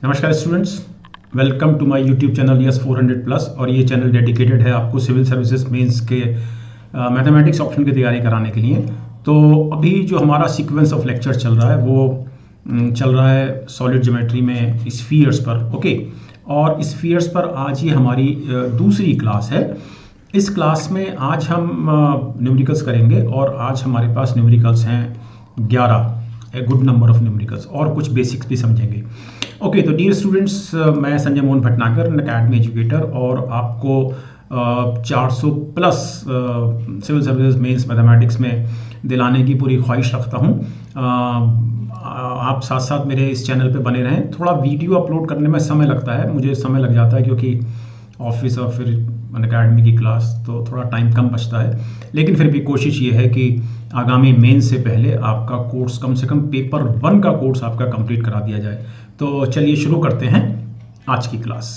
नमस्कार students, welcome to my YouTube channel yes 400 plus. और ये चैनल डेडिकेटेड है आपको सिविल सर्विसेज मेंस के मैथमेटिक्स ऑप्शन की तैयारी कराने के लिए। तो अभी जो हमारा सीक्वेंस ऑफ लेक्चर चल रहा है वो चल रहा है सॉलिड ज्योमेट्री में स्फीयर्स पर। ओके, और स्फीयर्स पर आज ये हमारी दूसरी क्लास है। इस क्लास में आज हम न्यूमेरिकल्स करेंगे और आज हमारे पास न्यूमेरिकल्स हैं 11, a good number of numericals, और कुछ बेसिक्स भी समझेंगे। ओके, तो डियर स्टूडेंट्स, मैं संजय मोहन भटनागर, अकेडमी एजुकेटर, और आपको 400 plus civil services mains mathematics में दिलाने की पूरी ख्वाहिश रखता हूँ। आप साथ साथ मेरे इस चैनल पे बने रहें। थोड़ा वीडियो अपलोड करने में समय लगता है, मुझे समय लग जाता है क्योंकि ऑफिस और फिर अकेडमी की क्लास, तो थोड़ा टाइम कम बचता है। लेकिन फिर भी कोशिश ये है कि आगामी मेन से पहले आपका कोर्स, कम से कम पेपर 1 का कोर्स आपका कंप्लीट करा दिया जाए। तो चलिए शुरू करते हैं आज की क्लास।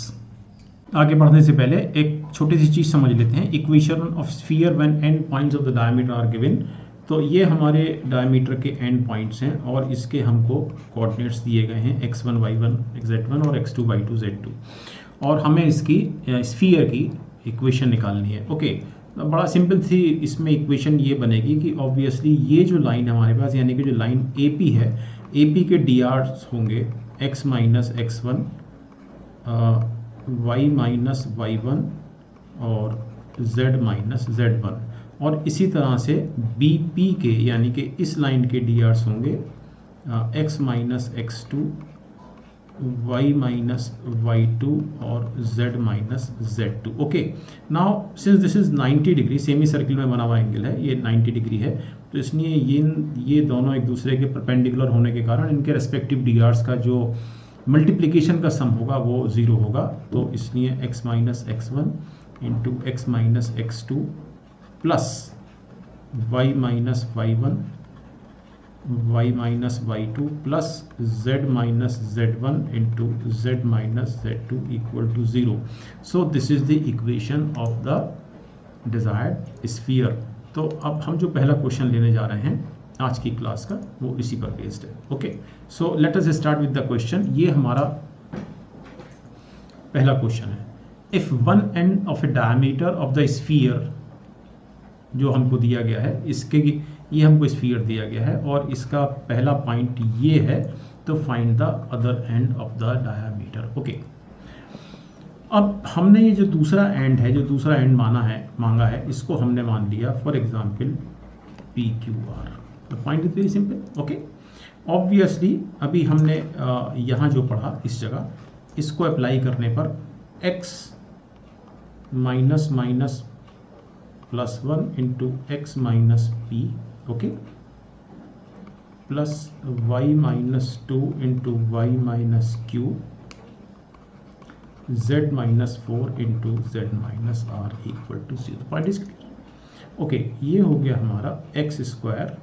आगे बढ़ने से पहले एक छोटी सी चीज़ समझ लेते हैं। Equation of sphere when end points of the diameter are given. तो ये हमारे डायमीटर के एंड पॉइंट्स हैं और इसके हमको कोऑर्डिनेट्स दिए गए हैं x1 y1 z1 और x2 y2 z2, और हमें इसकी स्फीयर की इक्वेशन निकालनी है। ओके, तो बड़ा सिंपल थी इसमें इक्वेशन ये बनेगी कि ऑब्वियसली ये जो लाइन हमारे पास, यानी कि जो लाइन AP है, AP के drs होंगे x minus x1, y minus y1 और z माइनस z1, और इसी तरह से BP के, यानी कि इस लाइन के drs होंगे x minus x2, y minus y2 और z minus z2। Okay, now since this is 90 degree, semi circle में बना हुआ एंगल है, ये 90 डिग्री है, तो इसलिए ये दोनों एक दूसरे के परपेंडिकुलर होने के कारण इनके रेस्पेक्टिव डीआर्स का जो मल्टीप्लिकेशन का सम होगा वो 0 होगा। तो इसलिए x minus x1 into x minus x2 plus y minus y1 y minus y2 plus z minus z1 into z minus z2 equal to 0। So this is the equation of the desired sphere. तो अब हम जो पहला question लेने जा रहे हैं आज की क्लास का, वो इसी पर बेस्ड है। Okay, so let us start with the question. ये हमारा पहला क्वेश्चन है। If one end of A diameter of the sphere, जो हमको दिया गया है, इसके ये हमको स्फीयर दिया गया है और इसका पहला पॉइंट ये है, तो find the other end of the diameter. Okay, अब हमने ये जो दूसरा एंड है, जो दूसरा एंड मांगा है, इसको हमने मान लिया for example PQR। The point is very simple. Okay, obviously अभी हमने यहाँ जो पढ़ा, इस जगह इसको अप्लाई करने पर x minus minus plus 1 into x minus p, okay, plus y minus 2 into y minus q, z minus 4 into z minus r equal to 0। Point is clear. Okay, ये हो गया हमारा x square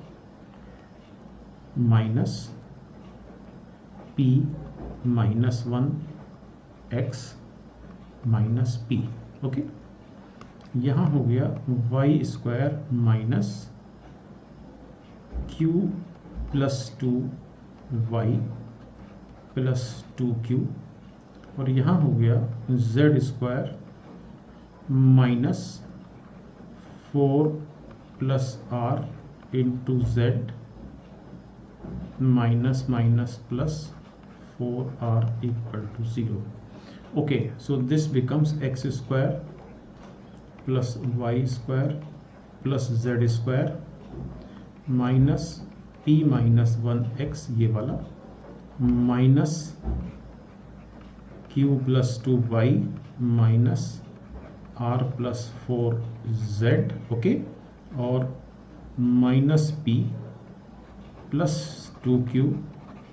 minus p minus 1 x minus p। Okay, यहाँ हो गया y square minus q plus 2y plus 2q, और यहाँ हो गया z square minus 4 plus r into z minus minus plus 4r equal to 0। Okay, so this becomes x square plus Y square plus Z square minus p minus 1x, ये वाला, minus q plus 2y minus r plus 4z, okay, और minus p plus 2q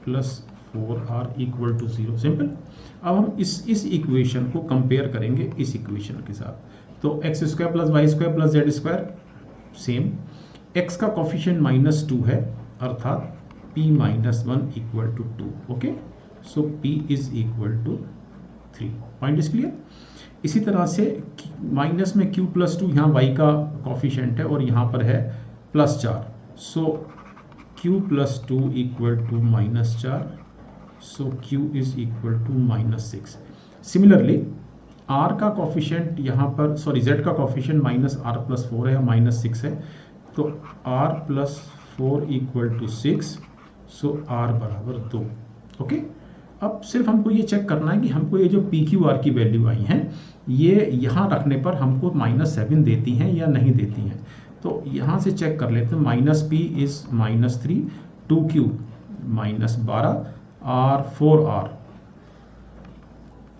plus 4r equal to 0। Simple. अब हम इस equation को compare करेंगे इस equation के साथ। तो x square plus Y square plus Z square same, x का कॉफिशिएंट माइनस 2 है, अर्थात p minus 1 equal to 2। Okay, so p is equal to 3। Point is clear. इसी तरह से माइनस में q प्लस 2, यहाँ y का कॉफिशिएंट है और यहाँ पर है plus 4, so q plus 2 equal to minus 4, so Q is equal to -6। Similarly R का कॉफिशिएंट यहाँ पर Z का कॉफिशिएंट -R+4 है, -6 है, तो R+4 equal to 6, so R बराबर 2। ओके, अब सिर्फ हमको ये चेक करना है कि हमको ये जो PQR की वैल्यू आई हैं ये यहाँ रखने पर हमको -7 देती हैं या नहीं देती हैं। तो यहाँ से चेक कर लेते हैं। -P इज -3, 2Q -12 और 4R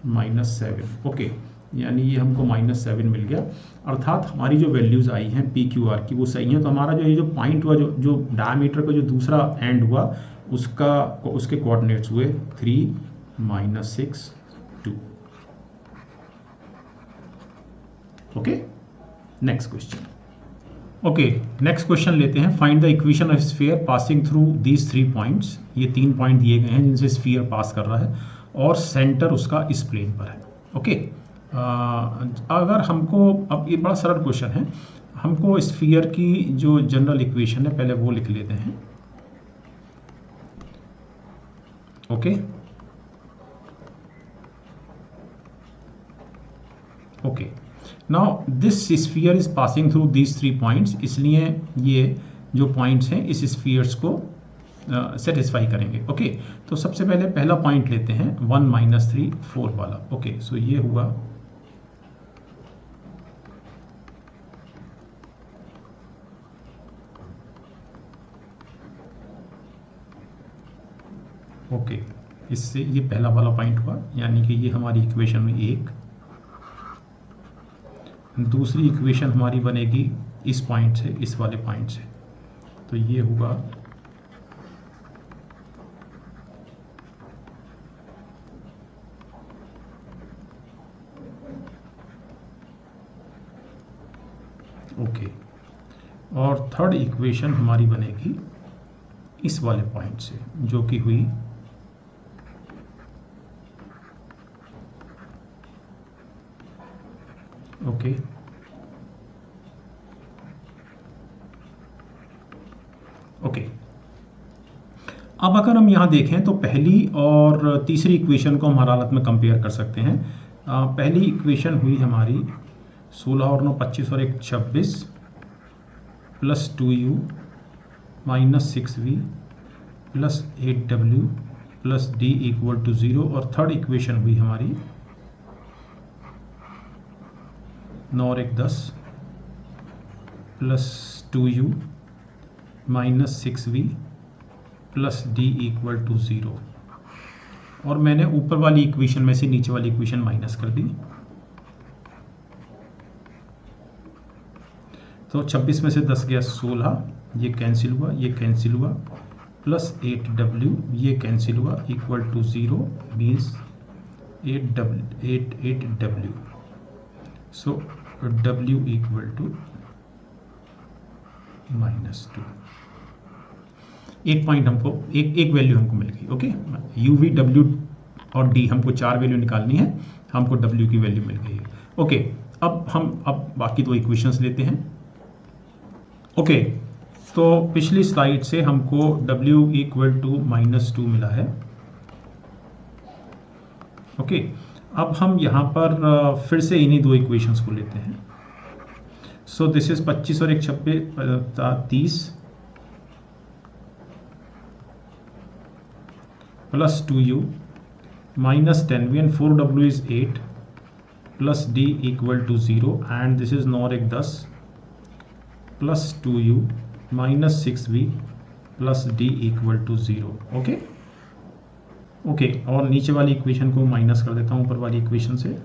-7। ओके, यानी ये हमको -7 मिल गया, अर्थात हमारी जो वैल्यूज़ आई हैं PQR की वो सही हैं। तो हमारा जो ये जो पॉइंट हुआ, जो डायमीटर का जो दूसरा एंड हुआ उसके कोऑर्डिनेट्स हुए 3, -6, 2। Okay, next question. Okay, next question लेते हैं। Find the equation of sphere passing through these 3 points. ये 3 पॉइंट दिए गए हैं जिनसे स्फीयर पास कर रहा है और सेंटर उसका इस प्लेन पर है। ओके, अगर हमको, अब ये बड़ा सरल क्वेश्चन है, हमको स्फीयर की जो जनरल इक्वेशन है पहले वो लिख लेते हैं। Okay, okay, now this sphere is passing through these 3 points, इसलिए ये जो पॉइंट्स हैं इस स्फीयर्स को सेटिस्फाई करेंगे। ओके, तो सबसे पहले पहला पॉइंट लेते हैं 1, -3, 4 वाला। ओके, सो ये हुआ ओके, इससे ये पहला वाला पॉइंट हुआ, यानी कि ये हमारी इक्वेशन में 1। दूसरी इक्वेशन हमारी बनेगी इस पॉइंट से, इस वाले पॉइंट से, तो ये हुआ ओके, और थर्ड इक्वेशन हमारी बनेगी इस वाले पॉइंट से, जो कि हुई ओके, ओके। अब अगर हम यहाँ देखें तो पहली और तीसरी इक्वेशन को हम हर हालत में कंपेयर कर सकते हैं। पहली इक्वेशन हुई हमारी 16 और 9 25 और 1 26 plus 2u minus 6v plus 8w plus d equal to 0, और थर्ड इक्वेशन हुई हमारी 9 और 1 10 plus 2u minus 6v plus d equal to 0, और मैंने ऊपर वाली इक्वेशन में से नीचे वाली इक्वेशन माइनस कर दी। तो 26 में से 10 गया 16, ये कैंसिल हुआ, ये कैंसिल हुआ, प्लस 8w ये कैंसिल हुआ, equal to 0 means 8w। So w equal to -2। एक पॉइंट हमको, एक वैल्यू हमको मिल गई। ओके, u v w और d हमको 4 वैल्यू निकालनी है, हमको w की वैल्यू मिल गई है। ओके, अब बाकी 2 इक्वेशंस लेते हैं। ओके, तो पिछली स्लाइड से हमको w इक्वल टू -2 मिला है। ओके, अब हम यहाँ पर फिर से इन्हीं 2 इक्वेशंस को लेते हैं। सो दिस इज 25 और 1 26 30 plus 2u minus 10v and 4w is 8 plus d equal to 0, and this is 9 और 1 10 plus 2u minus 6v plus d equal to 0। Okay, okay, और नीचे वाली इक्वेशन को माइनस कर देता हूँ ऊपर वाली इक्वेशन से।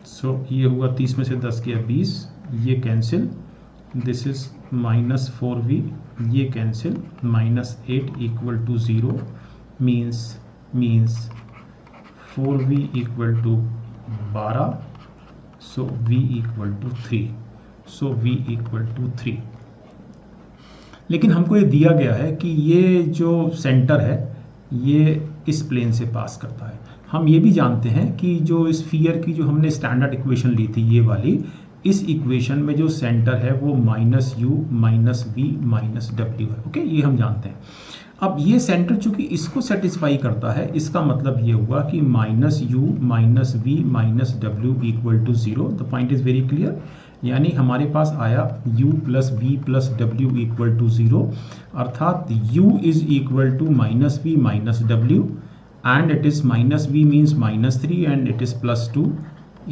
सो ये हुआ 30 में से 10 गया 20, ये cancel, this is minus 4v ये cancel, minus 8 equal to 0 means 4v equal to 12, so v equal to 3, so v equal to 3। लेकिन हमको ये दिया गया है कि ये जो सेंटर है ये इस प्लेन से पास करता है। हम ये भी जानते हैं कि जो स्फीयर की जो हमने स्टैंडर्ड इक्वेशन ली थी ये वाली, इस इक्वेशन में जो सेंटर है वो -u - v - w है। ओके, ये हम जानते हैं। अब ये सेंटर चूंकि इसको सेटिस्फाई करता है, इसका मतलब ये हुआ कि minus you minus we minus डब्ल्यू equal to 0। The point is very clear. यानी हमारे पास आया u प्लस वी प्लस डब्ल्यू इक्वल टू 0, अर्थात u is equal to minus we minus डब्ल्यू and it is minus v means minus 3 and it is plus 2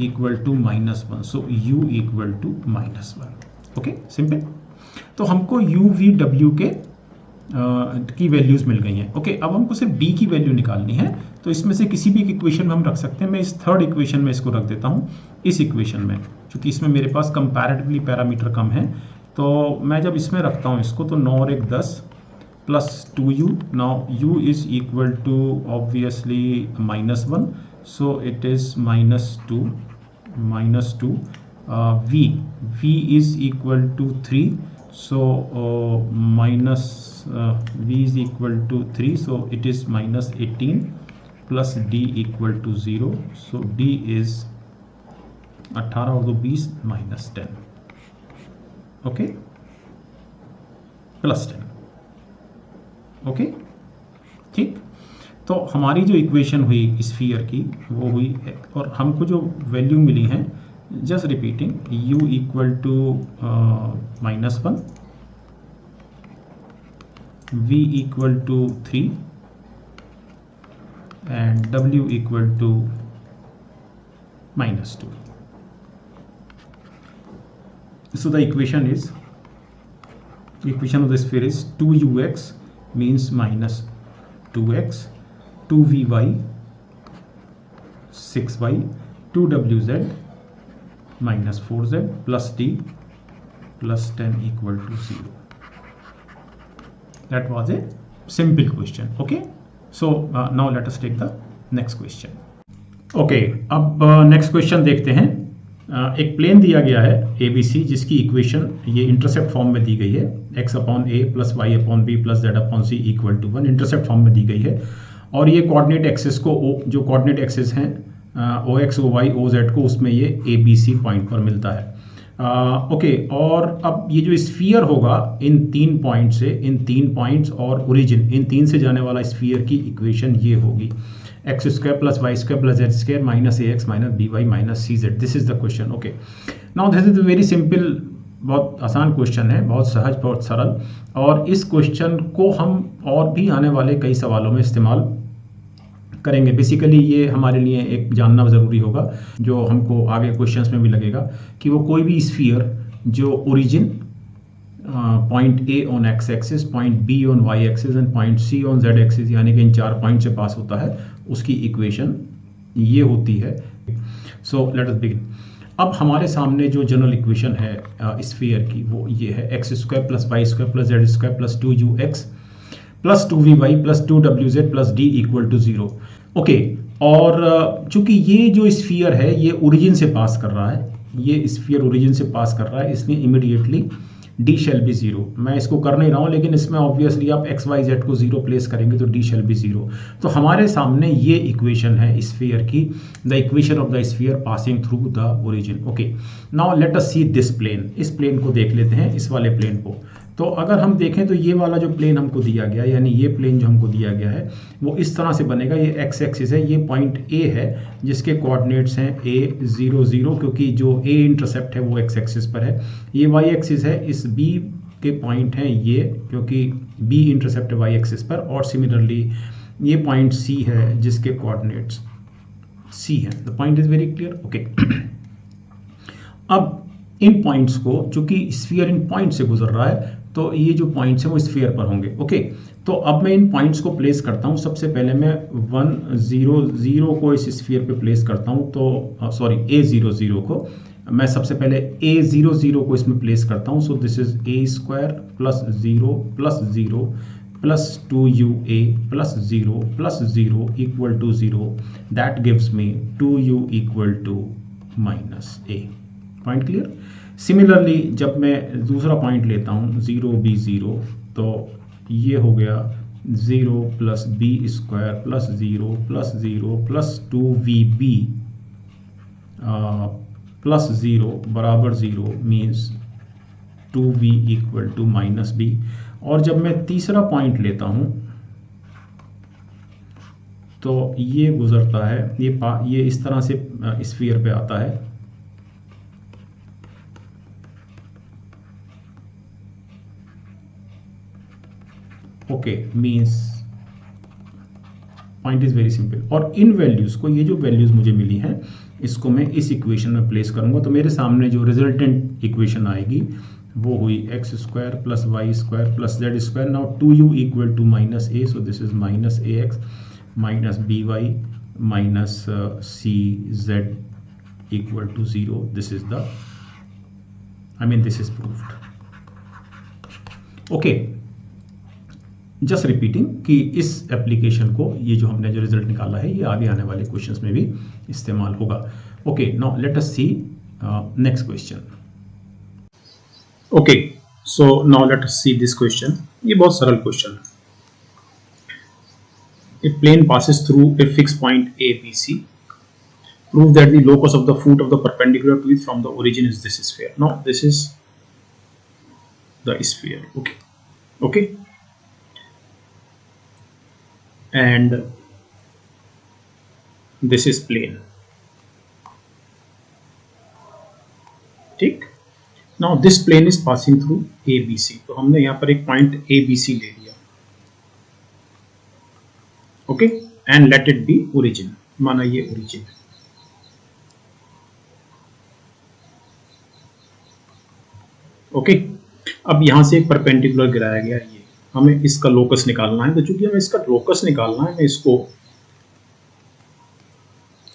equal to minus 1, so u equal to minus 1। Okay simple. तो हमको u v w के की values मिल गई हैं। Okay अब हमको सिर्फ d की वैल्यू निकालनी है, तो इसमें से किसी भी इक्वेशन में हम रख सकते हैं। मैं इस थर्ड इक्वेशन में इसको रख देता हूँ। इस इक्वेशन में क्योंकि इसमें मेरे पास कंपैरेटिवली पैरामीटर कम है, तो मैं जब इसमें रखता हूँ इसको, तो 9 और 1 10 plus 2u. Now u is equal to obviously minus 1, so it is minus 2 minus 2. V is equal to 3, so minus v is equal to 3, so it is minus 18 plus d equal to 0, so d is 18 और 2 20 minus 10, okay, plus 10। Okay ठीक। तो हमारी जो equation हुई sphere की वो हुई, और हमको जो वैल्यू मिली है, just repeating, u equal to -1, v equal to 3 and w equal to -2। So the equation of the sphere is 2ux means minus 2x, 2vy 6y, 2wz minus 4z plus d plus 10 equal to 0. That was a simple question. Okay, so now let us take the next question. Okay, अब next question देखते हैं। एक plane दिया गया है ABC, जिसकी equation ये intercept form में दी गई है, x upon a plus Y upon B plus z upon c equal to 1, intercept form में दी गई है। और ये कोऑर्डिनेट एक्सिस को जो कोऑर्डिनेट एक्सिस हैं OX OY OZ को, उसमें ये ABC पॉइंट पर मिलता है। ओके, और अब ये जो स्फीयर होगा इन 3 पॉइंट से, इन 3 पॉइंट्स और ओरिजिन, इन 3 से जाने वाला स्फीयर की इक्वेशन ये होगी x square plus Y square plus Z square minus A x minus B Y minus C z. This is the question. Okay, now this is very simple, बहुत आसान question है, बहुत सहज, बहुत सरल, और इस क्वेश्चन को हम और भी आने वाले कई सवालों में इस्तेमाल करेंगे। बेसिकली ये हमारे लिए एक जानना ज़रूरी होगा, जो हमको आगे क्वेश्चंस में भी लगेगा, कि वो कोई भी स्फीयर जो origin point a on x axis, point b on y axis and point c on z axis, यानी कि इन 4 पॉइंट से पास होता है, उसकी इक्वेशन ये होती है। So let us begin. अब हमारे सामने जो जनरल इक्वेशन है स्फीयर की, वो ये है x square plus Y square plus Z square plus 2ux plus 2vy plus 2wz plus d equal to 0। Okay, और चूंकि ये जो स्फीयर है ये ओरिजिन से पास कर रहा है, ये स्फीयर ओरिजिन से पास कर रहा है, इसलिए इमीडिएटली d शैल बी 0। मैं इसको कर नहीं रहा हूँ, लेकिन इसमें ऑब्वियसली आप x y z को 0 प्लेस करेंगे तो d शैल बी 0। तो हमारे सामने ये इक्वेशन है स्फीयर की, the equation of the sphere passing through the origin. Okay, now let us see this plane. इस प्लेन को देख लेते हैं, इस वाले प्लेन को। तो अगर हम देखें तो ये वाला जो प्लेन हमको दिया गया, यानी ये प्लेन जो हमको दिया गया है, वो इस तरह से बनेगा। ये एक्स एक्सिस है, ये पॉइंट ए है जिसके कोऑर्डिनेट्स हैं a 0 0, क्योंकि जो a इंटरसेप्ट है वो एक्स एक्सिस पर है। ये वाई एक्सिस है, इस b के पॉइंट हैं ये, क्योंकि b इंटरसेप्ट है वाई एक्सिस पर। और सिमिलरली ये पॉइंट c है जिसके कोऑर्डिनेट्स c हैं। The point is very clear. Okay, अब इन पॉइंट्स को, चूंकि स्फीयर इन पॉइंट से गुजर रहा है, तो ये जो पॉइंट्स हैं वो स्फीयर पर होंगे। ओके, तो अब मैं इन पॉइंट्स को प्लेस करता हूँ। सबसे पहले मैं 1 0 0 को इस स्फीयर पे प्लेस करता हूँ, तो सॉरी a 0 0 को मैं सबसे पहले a 0 0 को इसमें प्लेस करता हूँ। So this is a square plus 0 plus 2ua plus 0 equal to 0। That gives me 2u equal to minus a। Point clear. Similarly जब मैं दूसरा पॉइंट लेता हूँ 0 b 0, तो ये हो गया 0 plus B square plus 0 plus 2vb plus 0 बराबर 0 means 2v equal to minus B. और जब मैं तीसरा पॉइंट लेता हूँ तो ये गुजरता है, ये इस तरह से स्फीयर पे आता है। Okay, means point is very simple. और इन वैल्यूज को, ये जो वैल्यूज मुझे मिली हैं, इसको मैं इस इक्वेशन में प्लेस करूंगा, तो मेरे सामने जो रिजल्टेंट इक्वेशन आएगी वो हुई X square plus Y square plus Z square. Now 2u equal to minus A, so this is minus A x minus B Y minus C Z equal to 0। This is the, I mean this is proved. Okay, just repeating कि इस application को, ये जो हमने जो result निकाला है, ये आगे आने वाले क्वेश्चंस में भी इस्तेमाल होगा। Okay, now let us see next question. Okay, so now let us see this question. ये बहुत सरल क्वेश्चन है। A plane passes through a fixed point A, B, C. Prove that the locus of the foot of the perpendicular to it from the origin is this sphere. Now this is the sphere. Okay, okay. And this is plane. ठीक। Now this plane is passing through A, B, C. तो हमने यहाँ पर एक point A, B, C ले लिया। Okay, and let it be origin, माना ये ओरिजिन है। ओके, अब यहां से एक परपेंडिकुलर गिराया गया, ये हमें इसका लोकस निकालना है। तो चूंकि हमें इसका लोकस निकालना है, मैं इसको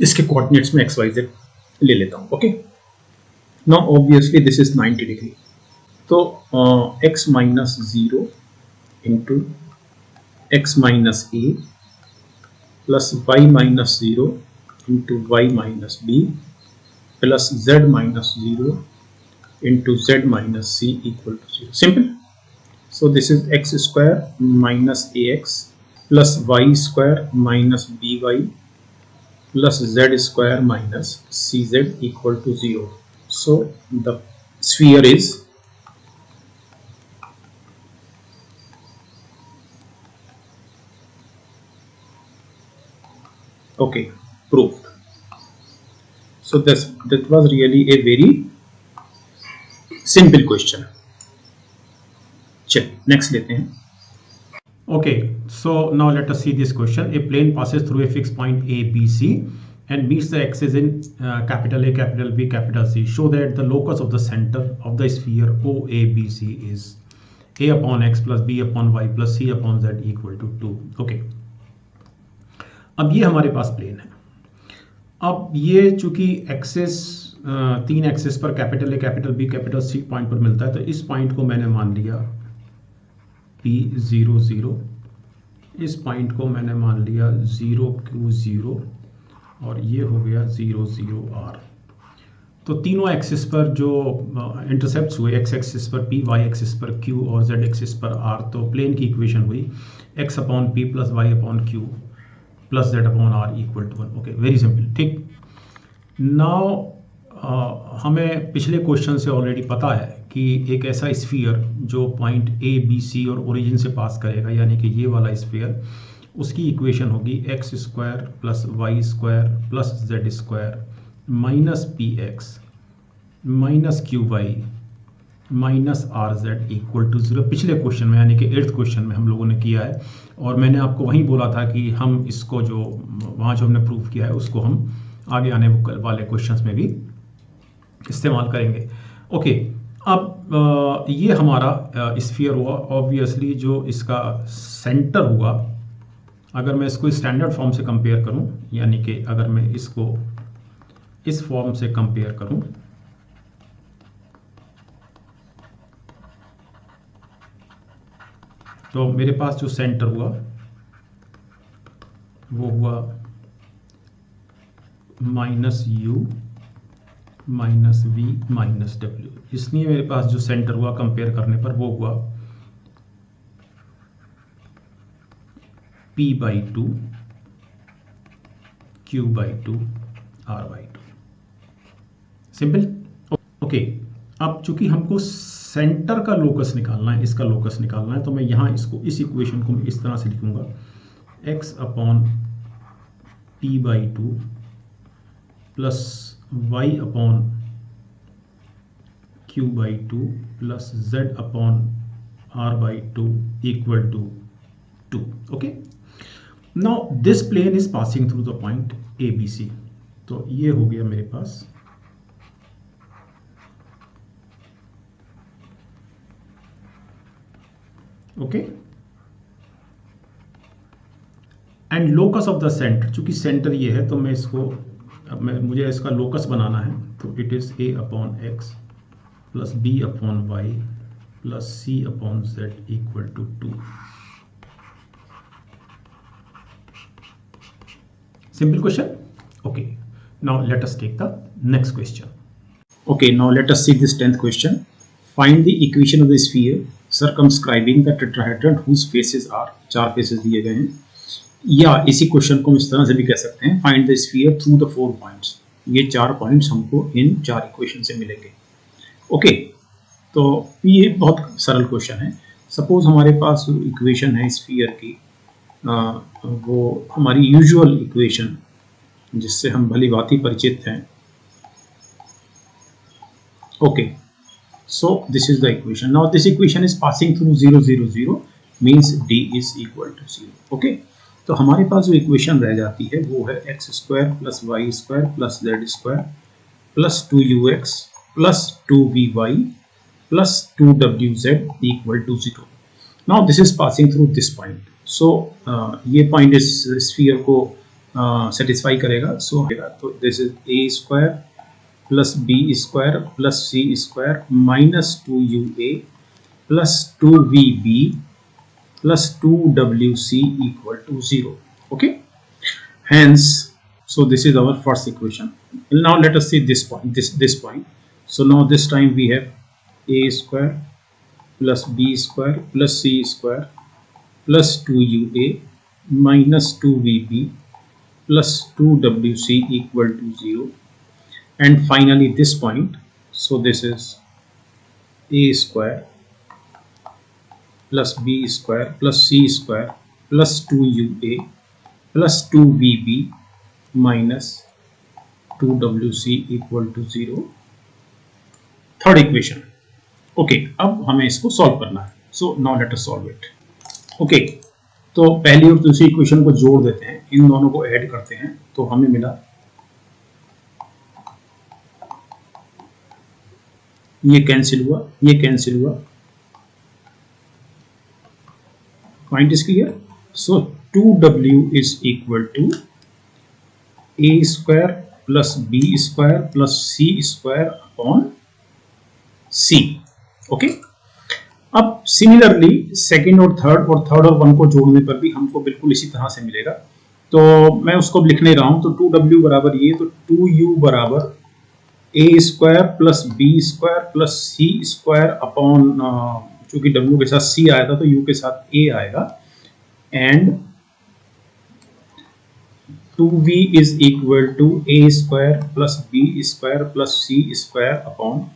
इसके कोऑर्डिनेट्स में XYZ ले लेता हूं। Okay, now obviously this is 90 degree, तो x minus 0 into x minus A plus y minus 0 into y minus B plus z minus 0 into z minus C equal to 0। Simple. So this is x square minus ax plus y square minus by plus z square minus cz equal to 0। So the sphere is okay, proved. So that was really a very simple question. चलिए next लेते हैं। Okay, so now let us see this question. A plane passes through a fixed point A, B, C and meets the axis in capital A, capital B, capital C. Show that the locus of the center of the sphere OABC is A upon X plus B upon Y plus C upon Z equal to 2. Okay. अब ये हमारे पास plane है। अब ये चूंकि axes 3 axes पर capital A, capital B, capital C point पर मिलता है, तो इस पॉइंट को मैंने मान लिया P0 0, इस पॉइंट को मैंने मान लिया 0 Q 0 और ये हो गया 0 0 R। तो तीनों एक्सिस पर जो इंटरसेप्ट्स हुए, एक्स एक्सिस पर P, वाई एक्सिस पर Q और Z एक्सिस पर R, तो प्लेन की इक्वेशन हुई x upon P plus Y upon Q plus Z upon R equal to 1। Okay, very simple. ठीक, नाउ हमें पिछले क्वेश्चन से ऑलरेडी पता है कि एक ऐसा स्फीयर जो पॉइंट A, B, C और ओरिजिन से पास करेगा, यानी कि ये वाला स्फीयर, उसकी इक्वेशन होगी x square plus Y square plus Z square minus P X minus Q Y minus R Z equal to 0। पिछले क्वेश्चन में यानी कि 8th क्वेश्चन में हम लोगों ने किया है, और मैंने आपको वहीं बोला था कि हम इसको जो वहाँ जो हमने प्रूव किया है उसको हम आगे आने वाले क्वेश्चंस में भी इस्तेमाल करेंगे। ओके, अब ये हमारा स्फीयर हुआ। ऑब्वियसली जो इसका सेंटर हुआ, अगर मैं इसको स्टैंडर्ड फॉर्म से कंपेयर करूं, यानी कि अगर मैं इसको इस फॉर्म से कंपेयर करूं, तो मेरे पास जो सेंटर हुआ वो हुआ minus you minus we minus W. इसलिए मेरे पास जो सेंटर हुआ कंपेयर करने पर वो हुआ P/2 Q/2 R/2। Simple. Okay, अब चूंकि हमको सेंटर का लोकस निकालना है, इसका लोकस निकालना है, तो मैं यहाँ इसको, इस इक्वेशन को मैं इस तरह से लिखूंगा x upon p/2 plus y upon q/2 plus z upon r/2 equal to 2. Okay, now this plane is passing through the point ABC. तो ये हो गया मेरे पास okay. And locus of the centre, चूंकि सेंटर ये है तो मैं इसको मुझे इसका लोकस बनाना है, तो it is a upon x plus b upon y plus c upon z equal to 2. Simple question. Okay, now let us take the next question. Okay, now let us see this 10th question. Find the equation of the sphere circumscribing the tetrahedron whose faces are, 4 faces दिए गए हैं, या इसी question को हम इस तरह से भी कह सकते हैं, find the sphere through the 4 points. ये 4 पॉइंट्स हमको इन 4 इक्वेशन से मिलेंगे. ओके, तो ये बहुत सरल क्वेश्चन है. सपोज हमारे पास इक्वेशन है स्फीयर की, वो हमारी यूजुअल इक्वेशन जिससे हम भली भांति परिचित हैं. Okay, so this is the equation. Now this equation is passing through 0 0 0 means d is equal to 0. okay, तो हमारे पास जो इक्वेशन रह जाती है वो है x square plus Y square plus Z square plus 2ux plus 2vy plus 2wz equal to 0. Now this is passing through this point. So ये point इस स्फीयर को सेटिस्फाई करेगा. सो तो this is a square plus B square plus c square minus 2ua plus 2vb plus 2wc equal to 0. Okay, hence so this is our first equation. Now let us see this point, this point. So now this time we have a square plus b square plus c square plus 2ua minus 2vb plus 2wc equal to 0. And finally this point, so this is a square plus b square plus c square plus 2ua plus 2vb minus 2wc equal to 0. Third equation. Okay, अब हमें इसको solve करना है. सो now let us solve it. Okay, तो पहली और दूसरी equation को जोड़ देते हैं, इन दोनों को ऐड करते हैं, तो हमें मिला ये कैंसिल हुआ, ये कैंसिल हुआ. Point is clear. So 2w is equal to a square plus b square plus c square upon c. Okay, अब सिमिलरली सेकंड और थर्ड और वन को जोड़ने पर भी हमको बिल्कुल इसी तरह से मिलेगा. तो मैं उसको लिख नहीं रहा हूं. तो 2w बराबर ये, तो 2u बराबर a square plus b square plus c square upon, चूंकि w के साथ c आया था तो u के साथ a आएगा, and 2v is equal to a square plus b square plus c square upon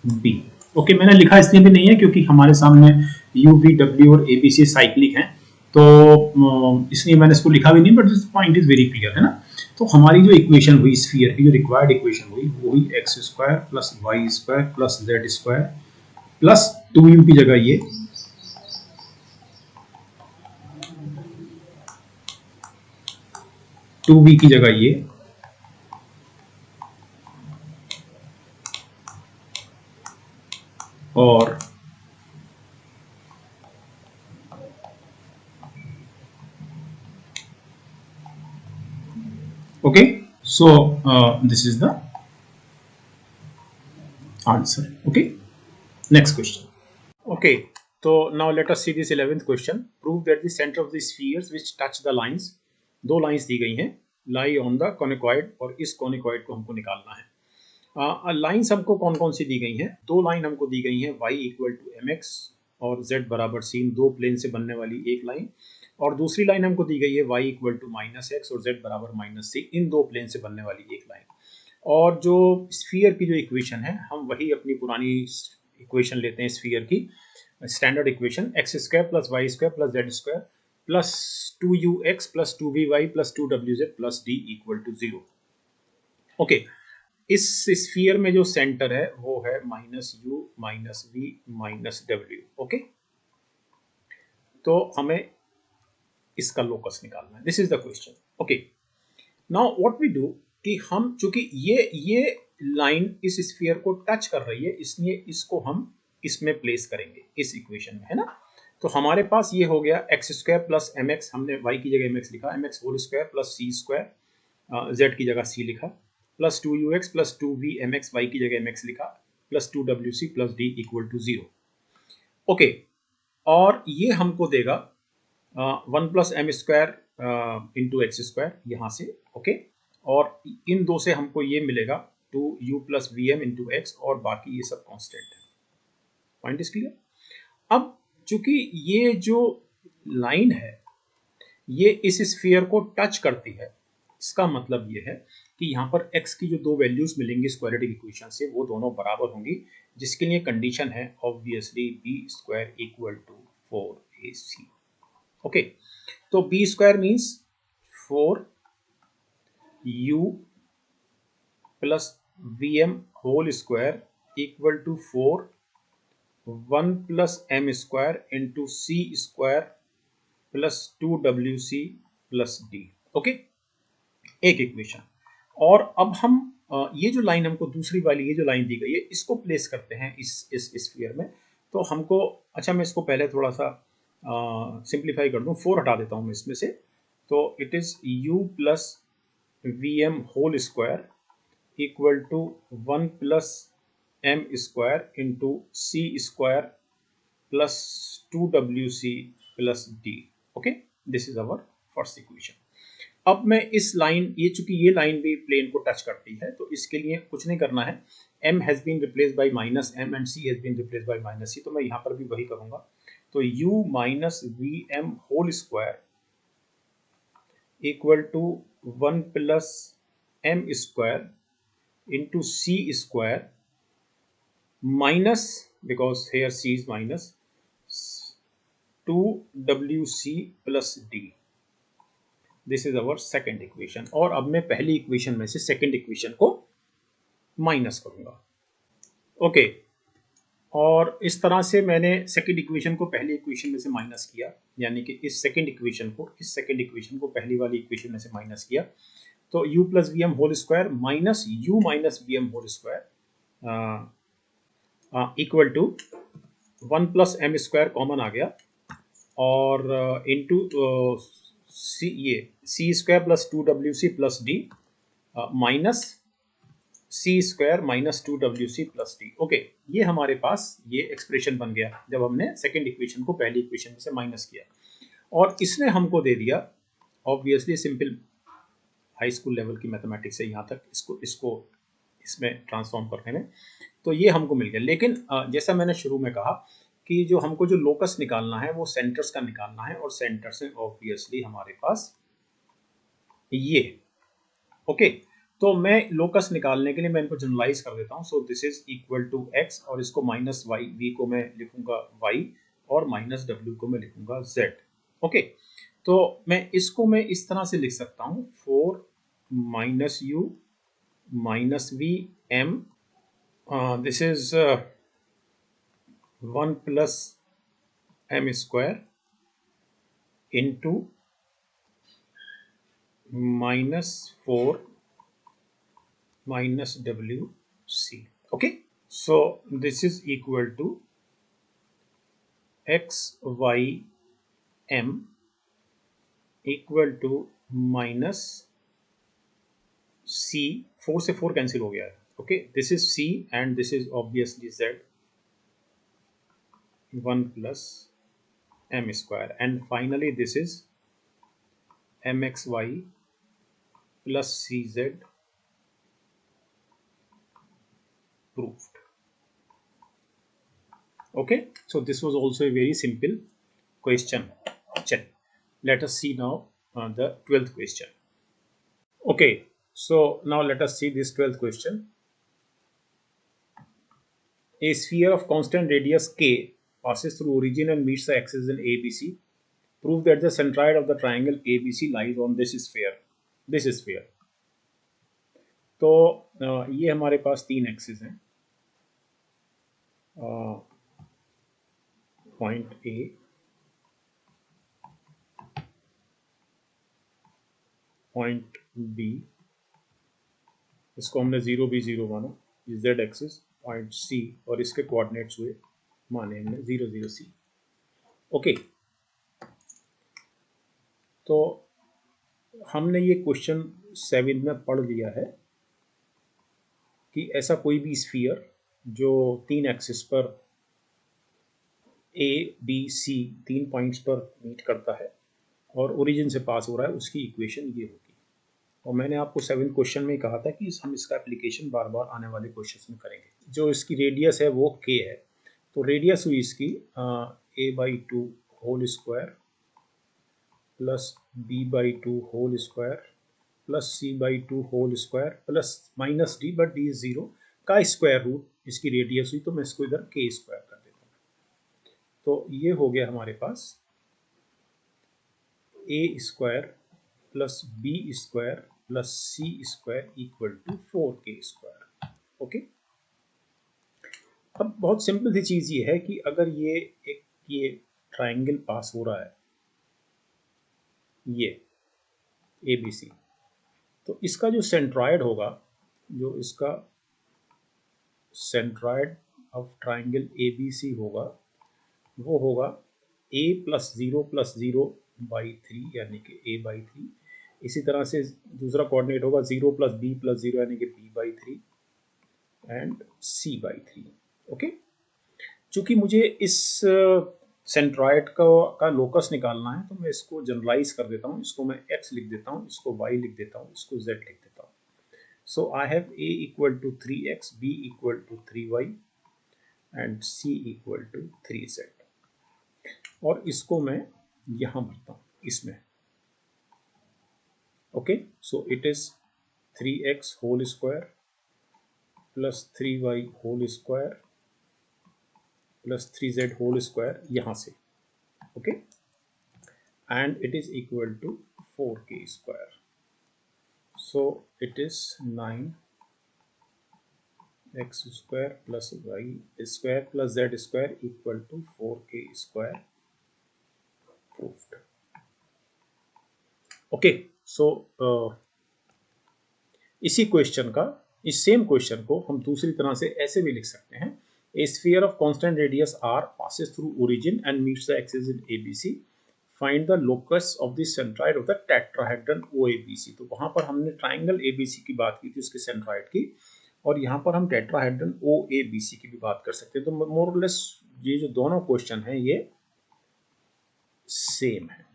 b. Okay, मैंने लिखा इसलिए भी नहीं है क्योंकि हमारे सामने u v w और a b c साइक्लिक हैं, तो इसलिए मैंने इसको लिखा भी नहीं, but this point is very clear, है ना. तो हमारी जो इक्वेशन हुई स्फीयर की, जो रिक्वायर्ड इक्वेशन हुई, वो हुई X square plus Y square plus Z square plus 2u की जगह ये, टू वी की जगह ये, और okay, so this is the answer. Okay, next question. Okay, so now let us see this 11th question. Prove that the center of the spheres which touch the lines, दो lines दी गई हैं, lie on the conicoid, और इस conicoid को हमको निकालना है. Lines हमको कौन कौन सी दी गई हैं? दो लाइन हमको दी गई हैं, y इक्वल टू mx और z बराबर c, दो प्लेन से बनने वाली एक लाइन, और दूसरी लाइन हमको दी गई है y equal to minus X और z बराबर माइनस सी, इन दो प्लेन से बनने वाली एक लाइन. और जो स्फीयर की जो इक्वेशन है, हम वही अपनी पुरानी इक्वेशन लेते हैं स्फीयर की, standard equation, X square plus Y square plus Z square plus 2ux plus 2vy plus 2wz plus d equal to 0। Okay, इस स्फीयर में जो सेंटर है वो है minus you minus we minus W. Okay, तो हमें इसका लोकस निकालना है। This is the question. Okay, now what we do कि हम चूंकि ये लाइन इस स्फीयर को टच कर रही है, इसलिए इसको हम इसमें प्लेस करेंगे इस इक्वेशन में, है ना। तो हमारे पास ये हो गया x square plus m x, हमने वाई की जगह एम एक्स लिखा, m x whole square plus c square, z की जगह सी लिखा, plus 2ux plus 2v m x, y की जगह एम एक्स लिखा, plus 2wc plus d equal to 0। Okay, और ये हमको देगा 1 + m² इंटू एक्स स्क्वायर यहाँ से। ओके, और इन दो से हमको ये मिलेगा 2u plus we M into X, और बाकी ये सब कांस्टेंट है। Point is clear. अब चूंकि ये जो लाइन है ये इस स्फीयर को टच करती है, इसका मतलब ये है कि यहाँ पर x की जो दो वैल्यूज मिलेंगी क्वाड्रेटिक इक्वेशन से वो दोनों बराबर होंगी, जिसके लिए कंडीशन है obviously b² equal to 4ac। Okay, तो b² means 4u plus vm whole square equal to 4 1 + m² into C square plus 2wc plus D. Okay, एक इक्वेशन। और अब हम ये जो लाइन हमको दूसरी वाली ये जो लाइन दी गई है इसको प्लेस करते हैं इस स्फीयर में। तो हमको, अच्छा मैं इसको पहले थोड़ा सा सिंप्लीफाई कर दूं, 4 हटा देता हूं मैं इसमें से। तो it is u plus V M whole square equal to 1 + m² into C square plus 2wc plus D. Okay, this is our first equation. अब मैं इस लाइन, ये चूंकि ये लाइन भी प्लेन को टच करती है तो इसके लिए कुछ नहीं करना है, m has been replace by minus m and c has been replace by minus c, तो मैं यहाँ पर भी वही करूँगा। तो u minus V M whole square equal to 1 + m² into C square minus, because here c is minus, 2wc plus d। This is our second equation. और अब मैं पहली इक्वेशन में से सेकेंड इक्वेशन को माइनस करूंगा। ओके, और इस तरह से मैंने सेकेंड इक्वेशन को पहली इक्वेशन में से माइनस किया, यानी कि इस सेकेंड इक्वेशन को पहली वाली इक्वेशन में से माइनस किया। तो u plus V M whole square minus u minus V M whole square equal to 1 + m² common आ गया, और इंटू सी square plus 2wc plus d minus c square minus 2wc plus D. Okay, ये हमारे पास ये expression बन गया जब हमने सेकेंड इक्वेशन को पहली इक्वेशन में से माइनस किया, और इसने हमको दे दिया obviously simple high school level की मैथमेटिक्स से यहाँ तक इसको इसमें ट्रांसफॉर्म करने में, तो ये हमको मिल गया। लेकिन जैसा मैंने शुरू में कहा कि जो हमको जो लोकस निकालना है वो सेंटर्स का निकालना है, और सेंटर से ऑब्वियसली हमारे पास ये। ओके, तो मैं लोकस निकालने के लिए मैं इनको जनरलाइज कर देता हूँ। So this is equal to x, और इसको माइनस वाई, वी को मैं लिखूंगा y, और माइनस w को मैं लिखूंगा z। ओके, तो मैं इस तरह से लिख सकता हूँ 4 minus u minus we M, this is 1 + m² into -4 minus wc। okay, so this is equal to x y m equal to minus c, 4 से 4 कैंसिल हो गया है। Okay, this is c and this is obviously z, 1 + m² and finally this is mxy plus cz proved। okay, so this was also a very simple question. Check. Let us see now the 12th question. Okay, so now let us see this 12th question. A sphere of constant radius k passes through origin and meets the axis in abc. Prove that the centroid of the triangle ABC lies on this sphere. तो ये हमारे पास तीन axis हैं, point A, point B, इसको हमने 0B0 माना, Z axis, point C, और इसके कोऑर्डिनेट्स हुए माने हमने 0, 0, C। ओके, तो हमने ये क्वेश्चन 7 में पढ़ लिया है कि ऐसा कोई भी स्फीयर जो तीन एक्सिस पर ABC तीन पॉइंट्स पर मीट करता है और ओरिजिन से पास हो रहा है, उसकी इक्वेशन ये होगी। और मैंने आपको 7 क्वेश्चन में कहा था कि हम इसका एप्लीकेशन बार बार आने वाले क्वेश्चन में करेंगे। जो इसकी रेडियस है वो K है, तो रेडियस हुई इसकी A/2 whole square plus B/2 whole square plus C/2 whole square plus minus D, but D is 0 का स्क्वायर रूट इसकी रेडियस हुई, तो मैं इसको इधर K स्क्वायर कर देता हूँ। तो ये हो गया हमारे पास A square plus B square plus C square equal to 4K square. Okay, अब बहुत सिंपल सी चीज़ ये है कि अगर ये ट्राइंगल पास हो रहा है, ये ABC, तो इसका जो सेंट्रॉइड होगा, जो इसका सेंट्रॉइड ऑफ ट्राइंगल ABC होगा, वो होगा A प्लस 0 यानी कि A/3। इसी तरह से दूसरा कोऑर्डिनेट होगा 0 प्लस B प्लस 0 यानी कि B/3 एंड C/3। ओके, चूंकि मुझे इस सेंट्रॉइड का लोकस निकालना है, तो मैं इसको जनरलाइज कर देता हूँ, इसको मैं x लिख देता हूँ, इसको y लिख देता हूँ, इसको z लिख देता हूँ। So I have A equal to 3x, B equal to 3y and C equal to 3z, और इसको मैं यहाँ भरता हूँ इसमें। Okay, so it is 3x whole square plus 3y whole square plus 3z whole square यहाँ से। Okay, and it is equal to 4K square. So it is 9x square plus y square plus z square equal to 4K square proved. Okay, so इसी question का, इस same question को हम दूसरी तरह से ऐसे भी लिख सकते हैं। A sphere of constant radius r passes through origin and meets the axis in ABC. Find the locus of the centroid of the tetrahedron OABC। तो वहां पर हमने ट्राइंगल ABC की बात की थी, उसके सेंट्रॉइड की, और यहाँ पर हम टेट्राहेड्रन OABC की भी बात कर सकते हैं। तो मोर और लेस ये जो दोनों क्वेश्चन हैं ये सेम है।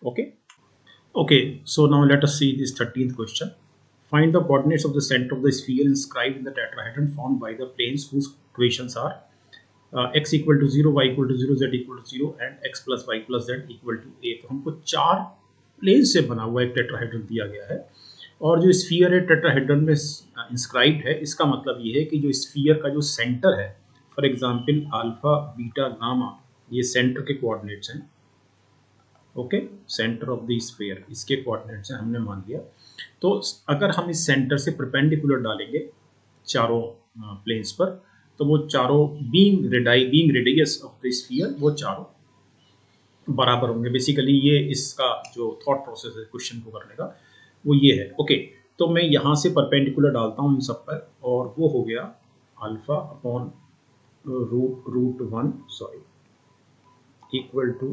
Okay, so now let us see this 13th question. Find the coordinates of the center of the sphere inscribed in the tetrahedron formed by the planes whose equations are x equal to 0, y equal to 0, z equal to 0 and x plus y plus z equal to a। तो हमको चार plane से बना हुआ एक tetrahedron दिया गया है, और जो स्फीयर है टेट्राहेड्रन में इंस्क्राइब्ड है, इसका मतलब ये है कि जो स्फीयर का जो सेंटर है, for example alpha beta gamma, ये सेंटर के कोऑर्डिनेट्स हैं। Okay, centre of the sphere इसके कोऑर्डिनेट्स हैं, हमने मान लिया। तो अगर हम इस सेंटर से परपेंडिकुलर डालेंगे चारों प्लेन्स पर, तो वो चारों being radius of the sphere, वो चारों बराबर होंगे। बेसिकली ये इसका जो थॉट प्रोसेस है क्वेश्चन को करने का, वो ये है। ओके, तो मैं यहाँ से परपेंडिकुलर डालता हूँ इन सब पर, और वो हो गया alpha upon root 1 equal to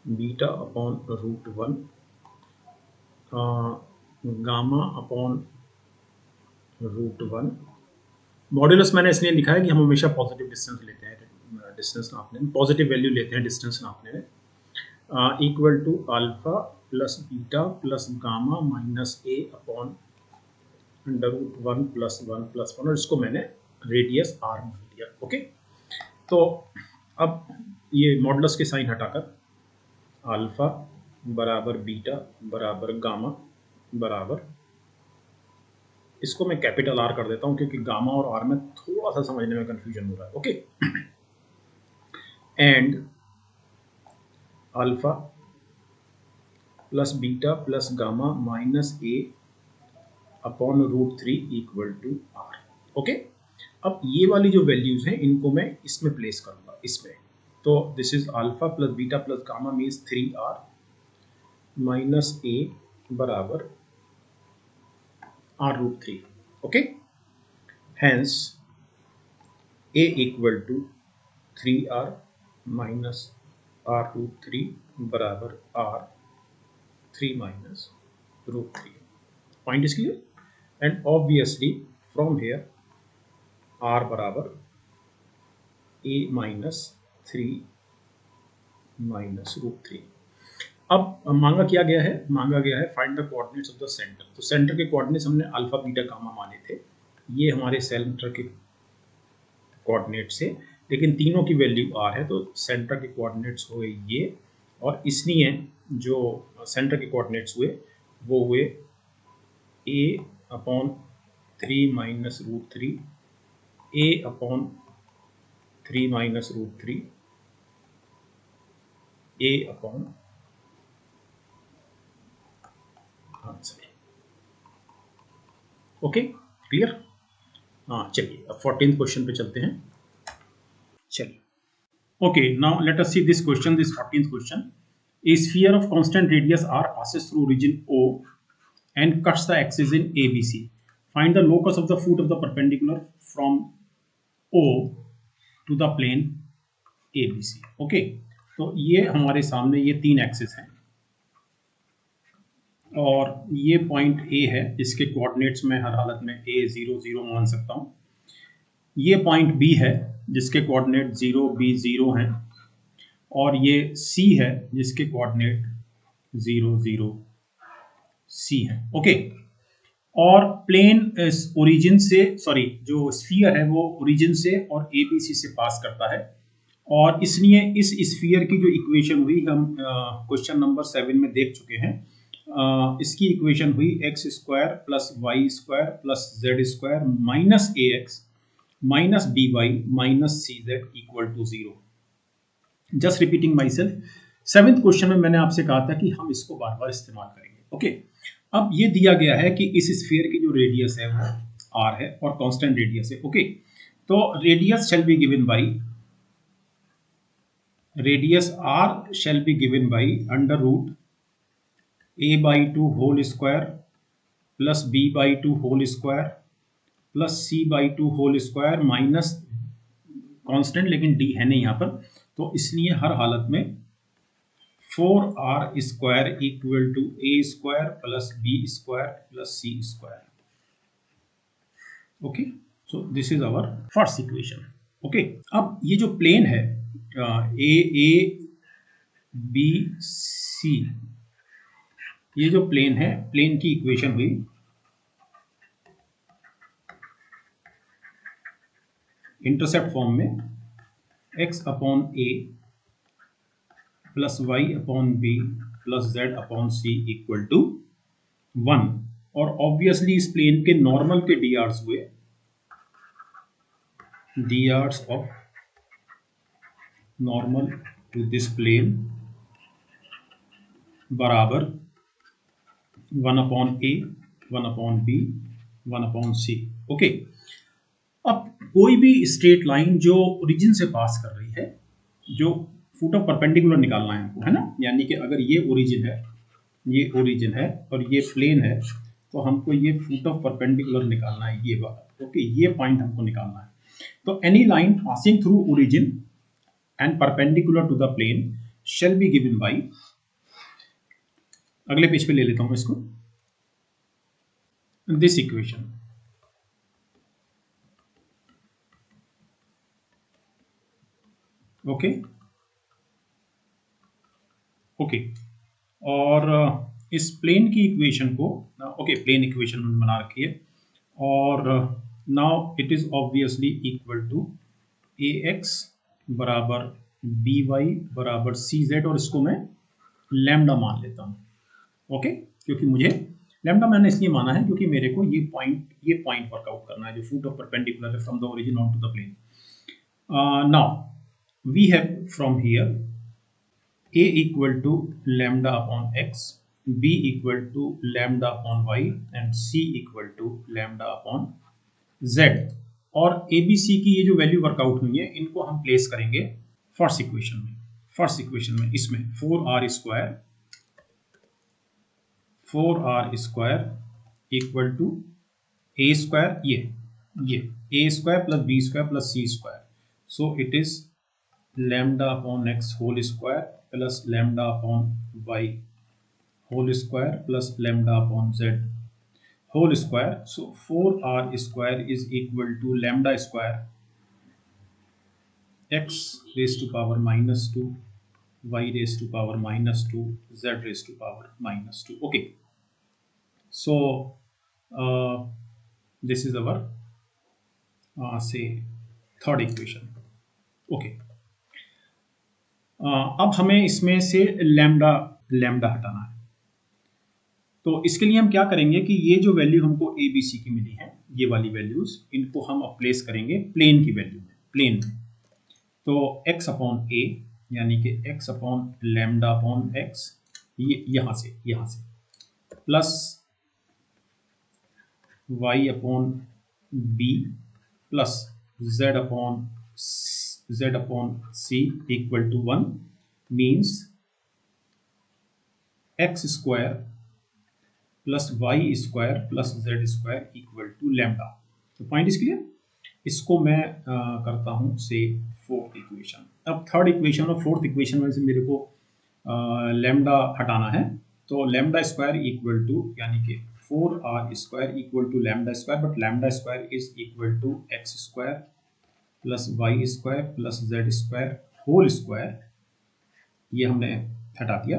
beta upon root 1, gamma upon root 1। Modulus मैंने इसलिए लिखा है कि हम हमेशा पॉजिटिव डिस्टेंस लेते हैं, डिस्टेंस नापने में पॉजिटिव वैल्यू लेते हैं डिस्टेंस नापने में। Equal to alpha plus beta plus gamma minus A upon under root 1 plus 1 plus 1, और इसको मैंने रेडियस आर मान लिया। ओके, तो अब ये मॉडुलस के साइन हटाकर अल्फा बराबर बीटा बराबर गामा बराबर, इसको मैं कैपिटल आर कर देता हूं क्योंकि गामा और आर में थोड़ा सा समझने में कंफ्यूजन हो रहा है। Okay, and alpha plus beta plus gamma minus A upon √3 equal to R. Okay, अब ये वाली जो वैल्यूज हैं इनको मैं इसमें प्लेस करूंगा, इसमें। तो this is alpha plus beta plus gamma means 3r minus a बराबर r√3। Okay, hence a equal to 3r minus r√3 बराबर r3 minus √3। Point is clear, and obviously from here r बराबर a minus 3 minus √3। अब मांगा क्या गया है, मांगा गया है find the coordinates of the centre. तो सेंटर के कोऑर्डिनेट्स हमने अल्फा बीटा गामा माने थे, ये हमारे सेंटर के कोऑर्डिनेट्स है, लेकिन तीनों की वैल्यू r है, तो सेंटर के कोऑर्डिनेट्स हुए ये, और इसलिए जो सेंटर के कोऑर्डिनेट्स हुए वो हुए a upon 3 minus √3, a upon 3 minus √3, a upon answer. Okay, clear? हाँ, चलिए अब 14th क्वेश्चन पे चलते हैं। चलिए, okay, now let us see this question, this 14th question. A sphere of constant radius r passes through region O and cuts the axis in ABC. Find the locus of the foot of the perpendicular from O to the plane ABC. Okay, तो ये हमारे सामने ये 3 axis हैं और ये point A है, इसके कोऑर्डिनेट्स में हर हालत में A 0 0 मान सकता हूँ। ये पॉइंट B है जिसके कोऑर्डिनेट 0 B 0 हैं, और ये C है जिसके कोऑर्डिनेट 0 0 C है। ओके, और प्लेन इस ओरिजिन से, सॉरी, जो स्फीयर है वो ओरिजिन से और ABC से पास करता है, और इसलिए इस स्फीयर की जो इक्वेशन हुई हम क्वेश्चन नंबर 7 में देख चुके हैं। इसकी इक्वेशन हुई x² plus y² plus z² minus ax minus by minus cz equal to 0। Just repeating myself, 7th question में मैंने आपसे कहा था कि हम इसको बार बार इस्तेमाल करेंगे। ओके, अब ये दिया गया है कि इस स्फीयर की जो रेडियस है वो r है और कांस्टेंट रेडियस है। ओके, तो radius shell be given by, radius r shall be given by under root a/2 whole square plus b/2 whole square plus c/2 whole square minus constant, लेकिन d है नहीं यहाँ पर, तो इसलिए हर हालत में 4r² equal to a² plus b² plus c²। Okay, so this is our first equation. Okay, अब ये जो प्लेन है ए बी सी, ये जो प्लेन है, प्लेन की इक्वेशन हुई इंटरसेप्ट फॉर्म में x upon a plus y upon b plus z upon c equal to 1, और ऑब्वियसली इस प्लेन के नॉर्मल के drs हुए drs of normal to this plane बराबर 1 upon a 1 upon b 1 upon c। Okay, अब कोई भी स्ट्रेट लाइन जो ओरिजिन से पास कर रही है, जो फुट ऑफ परपेंडिकुलर निकालना है हमको, है ना, यानी कि अगर ये ओरिजिन है, ये ओरिजिन है और ये प्लेन है, तो हमको ये फुट ऑफ परपेंडिकुलर निकालना है, ये वाला। ओके, ये पॉइंट हमको निकालना है। तो any line passing through origin and perpendicular to the plane shall be given by, अगले पेज पे ले लेता हूं इसको, दिस इक्वेशन। ओके ओके, और इस प्लेन की इक्वेशन को, ओके, प्लेन इक्वेशन बना रखी है, और now it is obviously equal to ax बराबर by बराबर cz, और इसको मैं लैम्डा मान लेता हूँ। ओके, क्योंकि मुझे लैम्डा मैंने इसलिए माना है क्योंकि मेरे को ये पॉइंट वर्कआउट करना है जो फुट ऑफ परपेंडिकुलर है from the origin on to the plane. Now we have from here a equal to lambda upon x, b equal to lambda upon y and c equal to lambda upon z। और abc की ये जो value workout हुई है इनको हम place करेंगे first equation में। फर्स्ट इक्वेशन में इसमें 4r square equal to a square, ये a square plus b square plus c square, so it is lambda upon x whole square plus lambda upon y whole square plus lambda upon z whole square। So 4r square is equal to lambda square x raised to power minus 2, y raised to power minus 2, z raised to power minus 2। Okay, so this is our say third equation। Okay, अब हमें इसमें से lambda हटाना है। तो इसके लिए हम क्या करेंगे कि ये जो वैल्यू हमको ए बी सी की मिली है, ये वाली वैल्यूज, इनको हम अब प्लेस करेंगे प्लेन की वैल्यू में, प्लेन में। तो x अपॉन ए यानी कि x upon lambda upon x, ये यहाँ से plus y upon B plus z upon c equal to 1 means x square plus Y square plus Z square equal to lambda. तो point is clear. इसको मैं करता हूँ से फोर्थ इक्वेशन। अब थर्ड इक्वेशन और फोर्थ इक्वेशन में से मेरे को लैम्डा हटाना है। तो लैम्डा स्क्वायर इक्वल टू यानी कि 4r square equal to lambda square, but lambda square is equal to X square plus Y square plus Z square whole square, ये हमने हटा दिया।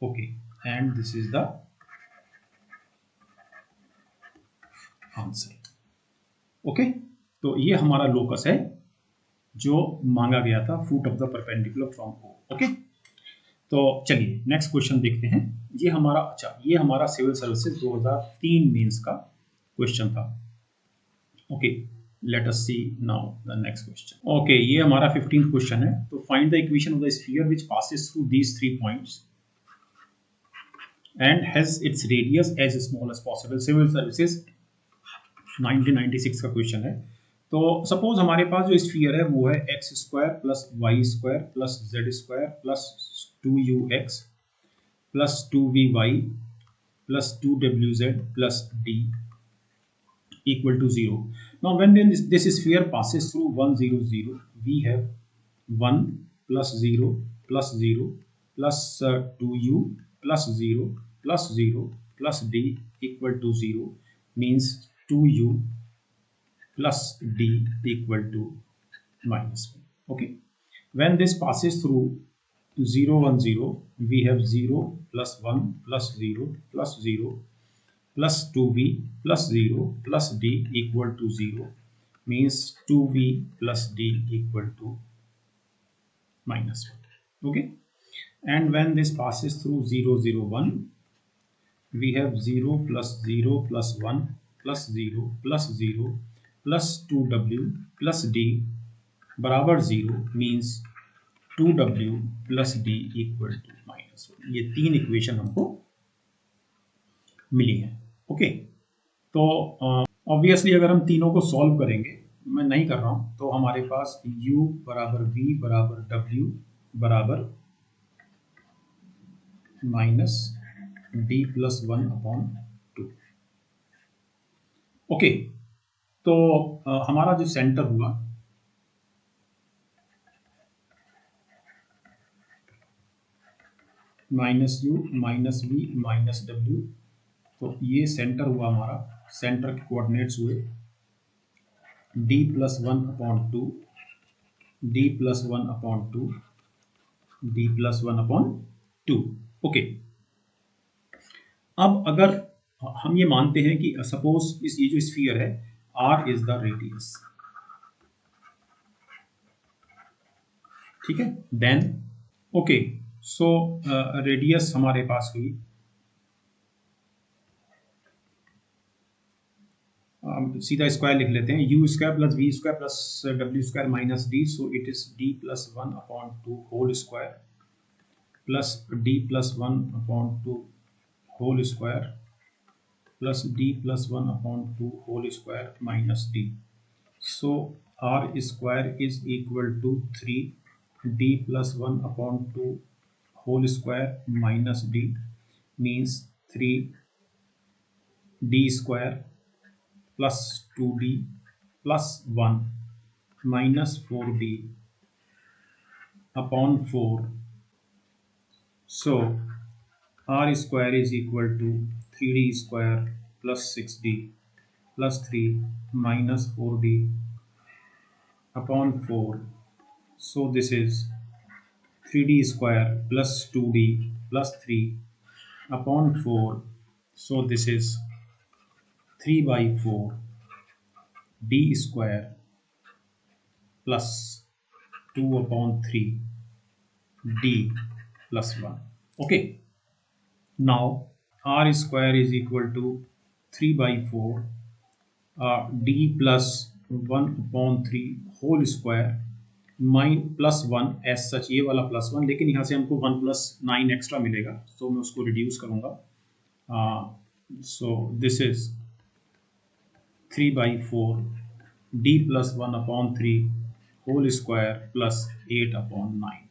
Okay, and this is the answer. Okay, तो ये हमारा locus है जो मांगा गया था, foot of the perpendicular from O. Okay, तो चलिए नेक्स्ट क्वेश्चन देखते हैं। ये हमारा सिविल सर्विसेज 2003 मेंस का क्वेश्चन था। Okay, let us C now the next question. Okay, ये हमारा 15th क्वेश्चन है। तो find the equation of the sphere which passes through these 3 points and has its radius as small as possible। Civil services 1996 का question है। तो suppose हमारे पास जो sphere है वो है x square plus Y square plus Z square plus 2ux plus 2vy plus 2wz plus d equal to 0। Now when this sphere passes through 1 0 0, we have 1 plus 0 plus 0 plus 2u plus 0 plus 0 plus d equal to 0 means 2u plus d equal to minus 1। Okay, when this passes through 0 1 0, we have 0 plus 1 plus 0 plus 0 plus 2v plus 0 plus d equal to 0 means 2v plus d equal to minus 1। Okay, and when this passes through 0 0 1, we have 0 plus 0 plus 1 plus 0 plus 0 plus 2w plus d बराबर 0 means 2w plus d equal to minus 1। ये 3 equation हमको मिली है। Okay, तो obviously अगर हम तीनों को solve करेंगे, मैं नहीं कर रहा हूं, तो हमारे पास u बराबर v बराबर w बराबर minus d plus 1 upon 2। Okay, तो हमारा जो सेंटर हुआ minus u minus v minus w, तो ये सेंटर हुआ हमारा। सेंटर के कोऑर्डिनेट्स हुए d plus 1 upon 2, d plus 1 upon 2, d plus 1 upon 2। Okay, अब अगर हम ये मानते हैं कि सपोज ये जो स्फीयर है r इज द रेडियस, ठीक है, देन ओके, सो रेडियस हमारे पास हुई सीधा स्क्वायर लिख लेते हैं, U square plus V square plus W square minus D, so it is D plus 1/2 whole square plus D plus 1/2 whole square plus D plus 1/2 whole square minus D. So r square is equal to 3d plus 1/2 whole square minus d, means 3d square plus 2d plus 1 minus 4d upon 4. So r square is equal to 3d square plus 6d plus 3 minus 4d upon 4. So this is 3d square plus 2d plus 3 upon 4. So this is 3/4 d square plus 2/3 d plus 1. Okay. Now r square is equal to 3/4 d plus 1/3 whole square mine plus 1 as such, ये वाला plus 1, लेकिन यहाँ से हमको 1 + 9 extra मिलेगा, तो मैं उसको रिड्यूस करूँगा. सो this is 3/4 d plus 1/3 whole square plus 8/9.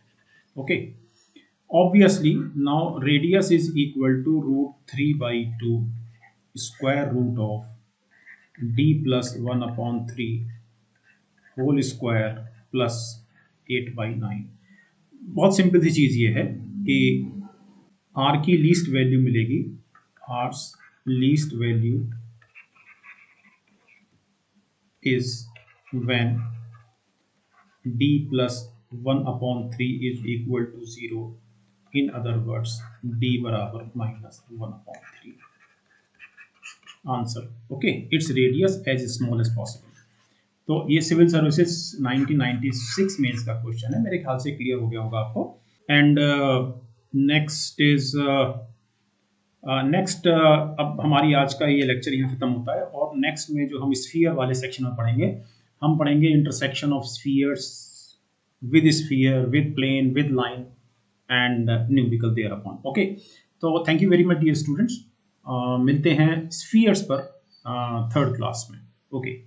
Okay. Obviously, now radius is equal to √3/2 square root of d plus 1/3 whole square plus 8/9. बहुत सिंपल सी चीज़ ये है कि r की लीस्ट वैल्यू मिलेगी, r's least value is when d plus 1/3 is equal to 0. In other words d बराबर -1/3. Answer. Okay, it's radius as small as possible. तो ये civil services 1996 mains का क्वेश्चन है, मेरे ख्याल से क्लियर हो गया होगा आपको. एंड नेक्स्ट अब हमारी आज का ये लेक्चर यहाँ खत्म होता है, और नेक्स्ट में जो हम स्फीयर वाले सेक्शन में पढ़ेंगे, हम पढ़ेंगे intersection of spheres with sphere, with plane, with line and numerical thereupon. Okay, तो thank you very much dear students. मिलते हैं स्फीयर्स पर थर्ड क्लास में. ओके.